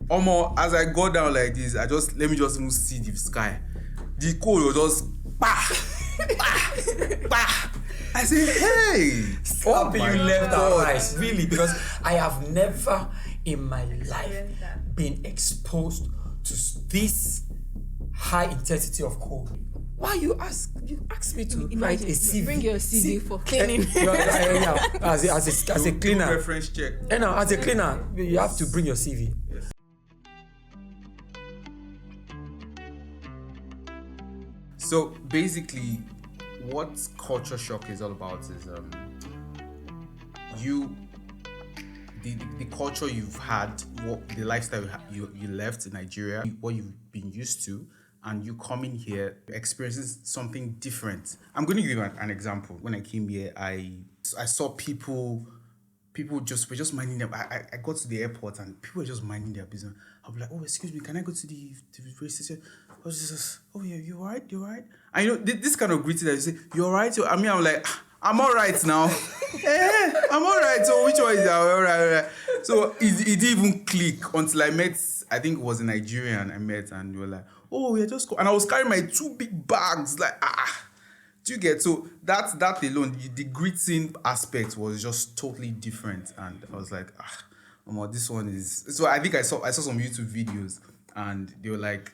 Omo, as I go down like this, let me just even see the sky. The cold was just bah, bah, bah. I say, hey, Hope you left our eyes, really, because I have never in my life been exposed to this high intensity of cold. Why you ask me to write a CV? Bring your CV for cleaning. As a cleaner. Reference check. As a cleaner, you have to bring your CV. Yes. So basically, what culture shock is all about is the culture you've had, the lifestyle you left in Nigeria, what you've been used to, and you coming here experiencing something different. I'm going to give you an example. When I came here, I saw people were just minding their. I got to the airport and people were just minding their business. I'll be like, oh, excuse me, can I go to the race station? I was just, oh yeah, you're right. And you know, this kind of greeting that you say, you're right. I'm like, I'm all right now. I'm all right. So which one is that? All right. So it didn't even click until I met, I think it was a Nigerian I met, and they were like, oh, yeah, just go. And I was carrying my 2 big bags, like, do you get? So that alone, the greeting aspect was just totally different. And I was like, this one is. So I think I saw some YouTube videos, and they were like,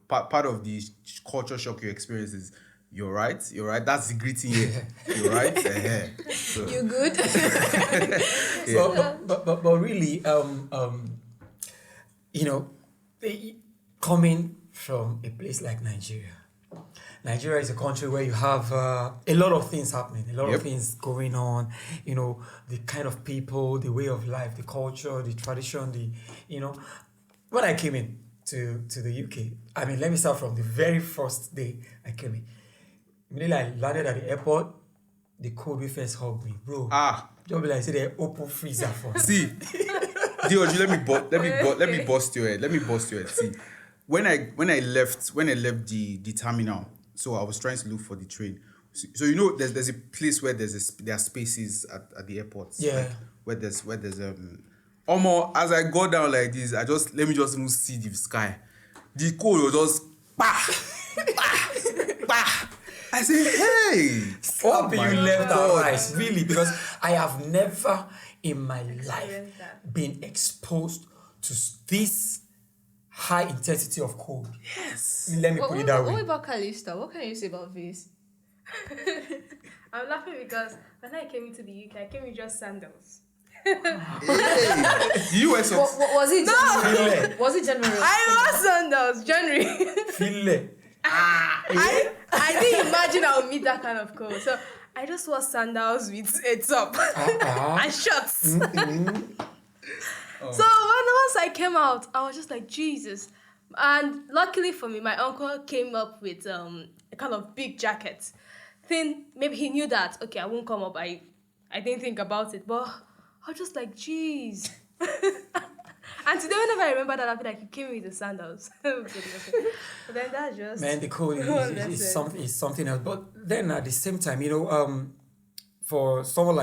part of the culture shock you experience is, you're right. That's the greeting here. You're right. So. You good? Yeah. But really, coming from a place like Nigeria. Nigeria is a country where you have a lot of things happening, a lot of things going on, the kind of people, the way of life, the culture, the tradition, When I came in to the UK, I mean, let me start from the very first day I came in. Immediately I landed at the airport, the cold we first hugged me, bro. Just be like, say they open freezer for me. See, Dioji, let me bust your head. See, when I left the terminal, so I was trying to look for the train. So there's a place where there are spaces at the airport. Yeah. Like, where there's Omo, as I go down like this, let me just even see the sky. The cold was just bah, bah, bah. I say, hey, Hope you left our eyes, really, because I have never in my life been exposed to this high intensity of cold. Yes. Let me put it that way. What about Calista? What can you say about this? I'm laughing because when I came into the UK, I came with just sandals. Hey, you wear socks? Was it January? Was it January? I wore sandals, January. Feel I didn't imagine I would meet that kind of cold. So I just wore sandals with a top and shorts. So once I came out, I was just like, Jesus. And luckily for me, my uncle came up with a kind of big jacket. Maybe he knew that, okay, I won't come up. I didn't think about it, but I was just like, jeez. And today, whenever I remember that, I feel like he came with the sandals. But then that's just... Man, the cold is something else. But then at the same time, for someone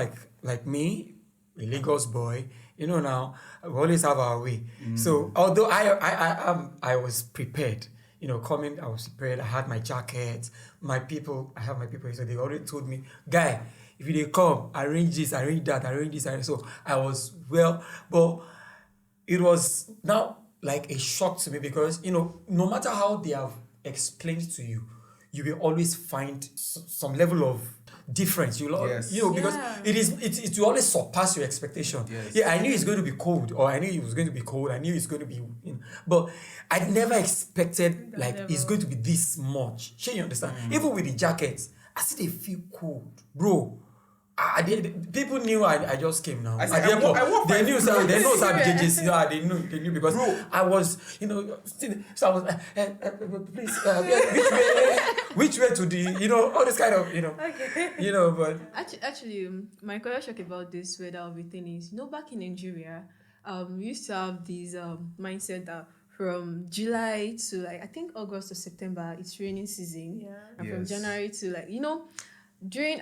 like me, a Lagos boy, now, we always have our way. So although I was prepared, coming, I was prepared. I had my jacket, I have my people. So they already told me, guy, if you come, arrange this, arrange that, arrange this. So I was but it was now like a shock to me because, no matter how they have explained to you, you will always find some level of difference. Because it will always surpass your expectation. Yes. Yeah, I knew it's going to be cold, or I knew it was going to be cold. I knew it's going to be, but I never expected it's going to be this much. Sure, you understand? Even with the jackets, I still they feel cold, bro. People knew I just came now. They knew they know JJC. They knew because I was, so I was please which way to the all this kind of Okay. But Actually, my culture shock about this weather of thing is, back in Nigeria, we used to have this mindset that from July to I think August or September, it's raining season. Yeah. And from January to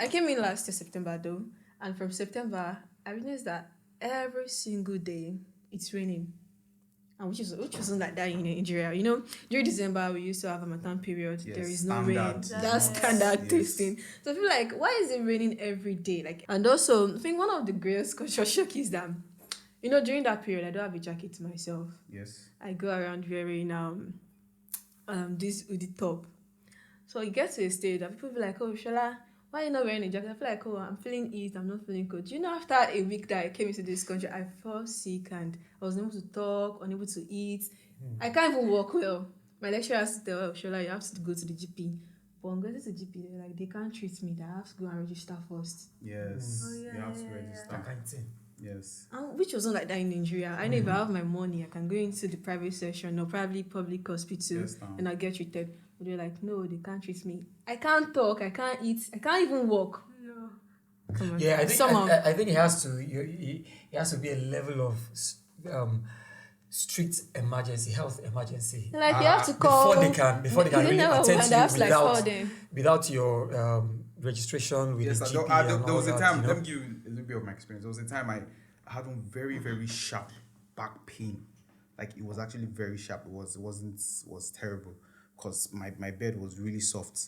I came in last year September though, and from September I realized that every single day it's raining. and which wasn't like that in Nigeria. You know, during December we used to have a Harmattan period. Yes, There is no standard. rain. Yes. That's standard Yes. tasting. So I feel like, why is it raining every day? Like, and also I think one of the greatest culture shock is that, you know, during that period I don't have a jacket to myself. Yes. I go around wearing this with the top. So it gets to a stage that people be like, oh, Shola, why are you not wearing a jacket? I feel like, oh, I'm feeling heat, I'm not feeling cold. Do you know, after a week that I came into this country, I felt sick and I was unable to talk, unable to eat. I can't even walk well. My lecturer has to tell, oh, Shola, you have to go to the GP. But I'm going to the GP, they're like, they can't treat me, that I have to go and register first. Yes. Oh, yeah, You have to yeah, register. That kind of thing. Yes. Which wasn't like that in Nigeria. I know if I have my money, I can go into the private section or probably public hospital Yes, now. and I get treated. But they're like, no, they can't treat me. I can't talk, I can't eat, I can't even walk. No. Come on. Yeah, I think Somehow. I think it has to it has to be a level of strict emergency, health emergency. Like you have to call before they can really attend to they have to you like call them. without your registration with Yes, the I GP don't- and there all was a that, time, you know? let me give you a little bit of my experience. There was a time I had one very, very sharp back pain. Like it was actually very sharp. It was terrible because my bed was really soft.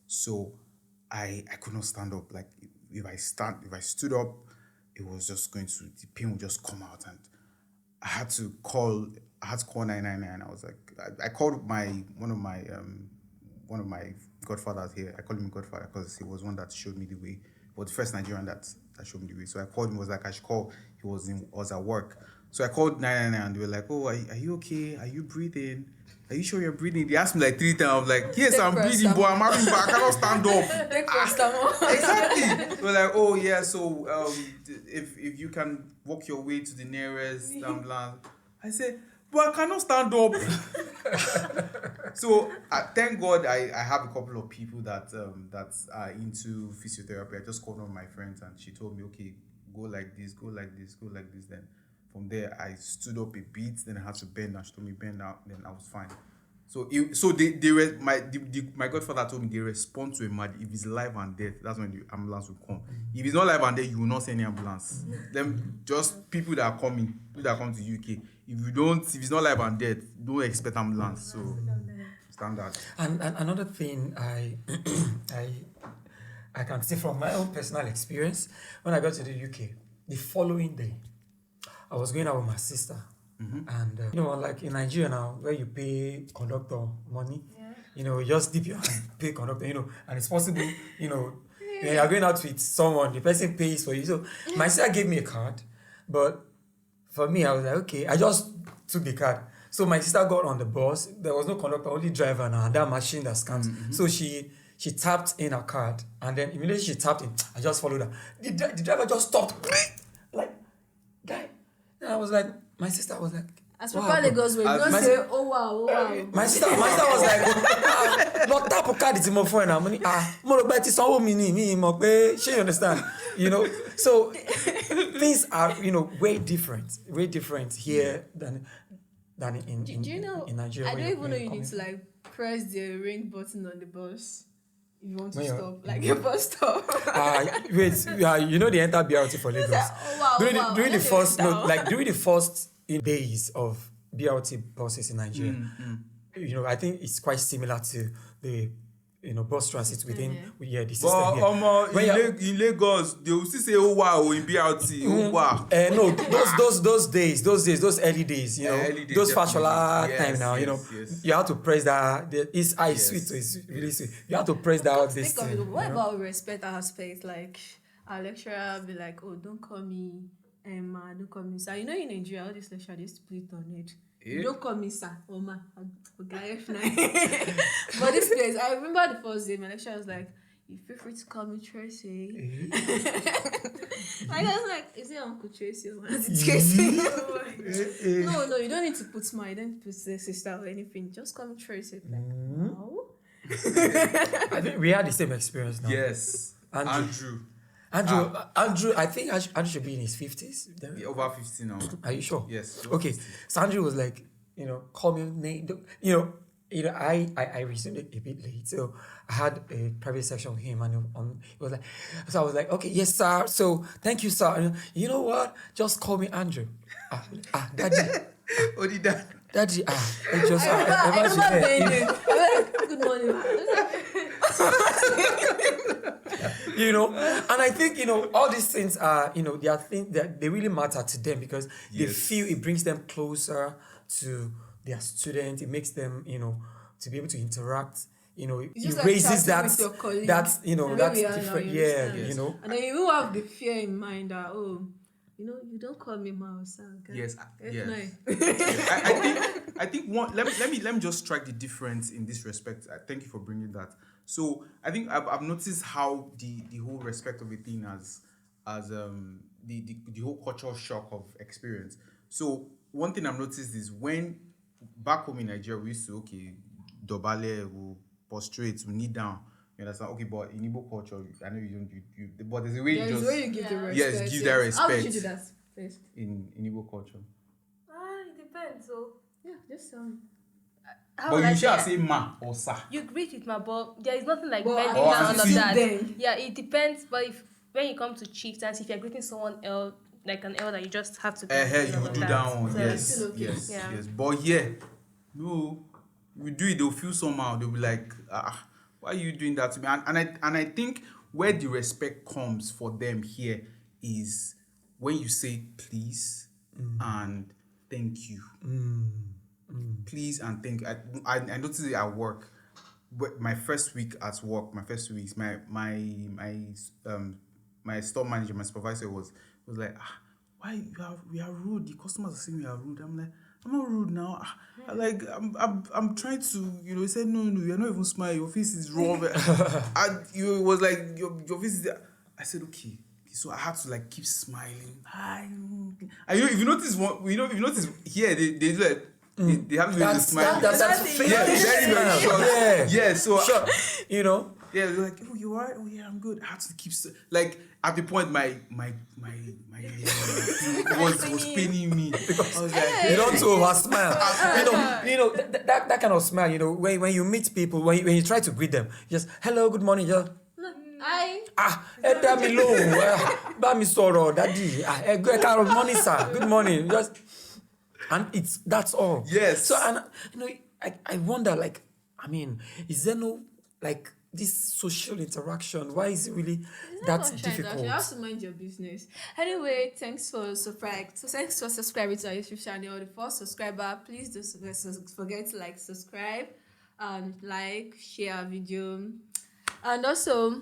So I could not stand up. Like if I stood up, it was just the pain would just come out, and I had to call 999. I was like, I called one of my godfathers here. I called him godfather because he was one that showed me the way. He was the first Nigerian that showed me the way. So I called him. Was like, I should call. He was at work. So I called 999 and they were like, oh, are you okay? Are you breathing? Are you sure you're breathing? They asked me like 3 times. I was like, yes, I'm breathing, but I'm having, but I cannot stand up. Take paracetamol. Exactly. We're like, oh yeah, so if you can walk your way to the nearest ambulance. I said, but I cannot stand up. So thank God I have a couple of people that are into physiotherapy. I just called one of my friends and she told me, okay, go like this, go like this, go like this. Then from there I stood up a bit. Then I had to bend. And she told me bend out. Then I was fine. So my godfather told me they respond to a mad. If it's life and death, that's when the ambulance will come. If it's not life and death, you will not see any ambulance. Them just people that come to UK. If it's not life and death, don't expect ambulance. So standard. And another thing I can say from my own personal experience, when I got to the UK, the following day, I was going out with my sister. And like in Nigeria now, where you pay conductor money, you just dip your hand, pay conductor, and it's possible, when you're going out with someone, the person pays for you. So my sister gave me a card, but for me, I was like, okay, I just took the card. So my sister got on the bus. There was no conductor, only driver now, and that machine that scans. So she tapped in her card, and then immediately she tapped in, I just followed her. The driver just stopped, like, guy. And I was like, my sister was like, As what Papa happened? Lagos, we don't say, oh wow. My sister was like, not tap a card, it's my phone. Mo ro gba ti sanwó mi ni mi mọ̀ pé, ṣé you understand? So things are, way different here than in Do you know, in Nigeria. I don't even know you need coming to like press the ring button on the bus if you want to When you're- stop, like a bus stop. Wait, they enter BRT for Lagos. Oh, wow, during wow. the I don't first understand. during the first days of BRT buses in Nigeria, I think it's quite similar to the bus transit within the system But here. in Lagos, they will still say oh wow in BRT. Oh wow. No, those early days, Early days, those definitely. fashola Yes, time now, yes. you have to press that. It's sweet, so it's really sweet. You have to press that. This Think of thing, it. What you know? about respect aspect? Like our lecturer be like, oh, don't call me Emma, don't call me sir. In Nigeria, all these lecturers they used to put it on it. Eh? Don't call me sir, Oma, okay, F9. But this place, I remember the first day, my lecturer was like, you feel free to call me Tracy. I was like, is it Uncle Tracy or Auntie Tracy? No, you don't need to put my, you don't need to put sister or anything. Just call me Tracy. Like, no. I think we had the same experience now. Yes. Andrew, I think Andrew should be in his 50s. Yeah, over 50 now. Are you sure? Yes. Okay. So Andrew was like, call me name. I resumed it a bit late, so I had a private section with him, and it was like, so I was like, okay, yes, sir. So thank you, sir. And you know what? Just call me Andrew. Daddy. Only that. Daddy, it just I imagine remember eh, being there. I'm like, good morning. And I think all these things are they are things that they really matter to them because they Yes. feel it brings them closer to their student. It makes them to be able to interact. It's It just like raises chatting that with your colleague. that's The way that's we are now, different. you Yeah, understand? And then you will have the fear in mind that you don't call me ma or sa. Okay? Yes, yes. No. I think one. Let me just strike the difference in this respect. Thank you for bringing that. So I think I've noticed how the whole respect of a thing as the whole cultural shock of experience. So one thing I've noticed is when back home in Nigeria we used to dobale, we prostrate, we kneel down. You understand? Okay, but in Igbo culture, I know you don't. But there's a way you There's just where you give the respect. yes, give that How did you respect. do that first? in Igbo culture. It depends. So, Yeah, just how But would I you shall say? say ma or sa. You greet with my but there is nothing like But bending Oh, and all of see that. them. Yeah, it depends. But when you come to chieftains, if you're greeting someone else, like an elder, you just have to Hey, and you all of do that. that one. So, Yes, still okay. yes, Yeah. yes. But yeah, no, we do it. They'll feel somehow. They'll be like, why are you doing that to me? And I think where the respect comes for them here is when you say please and thank you. Please and thank you. I noticed it at work. My first week at work, my first 2 weeks, my store manager, my supervisor was like, why we are rude? The customers are saying we are rude. I'm like, I'm not rude now. I'm trying to, he said, no, you're not even smiling. Your face is wrong. It was like your face is there. I said, okay. So I had to like keep smiling. Hi. And if you notice if you notice here, they do like they have to smile. That's Yeah, very, very short. Yeah, so Sure. yeah, they're like, oh, you alright? Oh yeah, I'm good. I had to keep like at the point my was paining me. I was like, You don't over smile. That kind of smile. When you meet people, when you try to greet them, just hello, good morning, just dá mi lóhùn, bá mi sọ̀rọ̀, daddy, good morning, sir, good morning, just and that's all. Yes. So and I wonder is there no this social interaction? Why is it really that difficult? You have to mind your business. Anyway, thanks for subscribing to our YouTube channel. The first subscriber, please don't forget to subscribe and share our video. And also,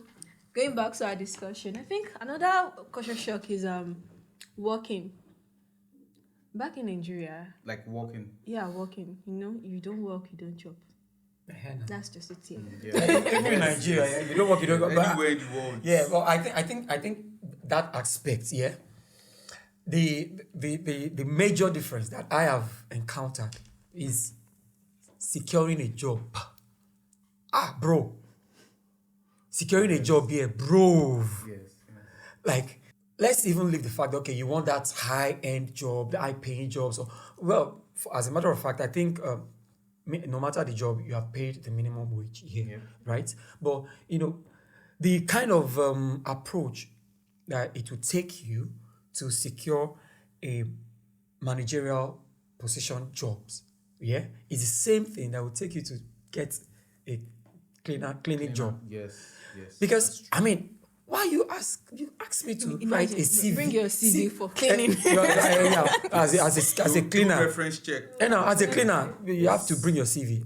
going back to our discussion, I think another culture shock is working. Back in Nigeria. like walking. Yeah, working. If you don't work, you don't chop. That's just it here. Yeah. Even in Nigeria, you don't work, you don't go. Anywhere in the world. Yeah, well, I think that aspect, yeah. The major difference that I have encountered is securing a job. Bro. Securing a job here, bro. Yes. Let's even leave the fact that, okay, you want that high-end job, the high-paying job. So, well, as a matter of fact, I think no matter the job, you have paid the minimum wage here, right? But, the kind of approach that it will take you to secure a managerial position jobs, is the same thing that will take you to get a cleaning job. Yes. Because, why you ask me to write a CV? Bring your CV for cleaning. As a cleaner. Reference check. As a cleaner, you have to bring your CV.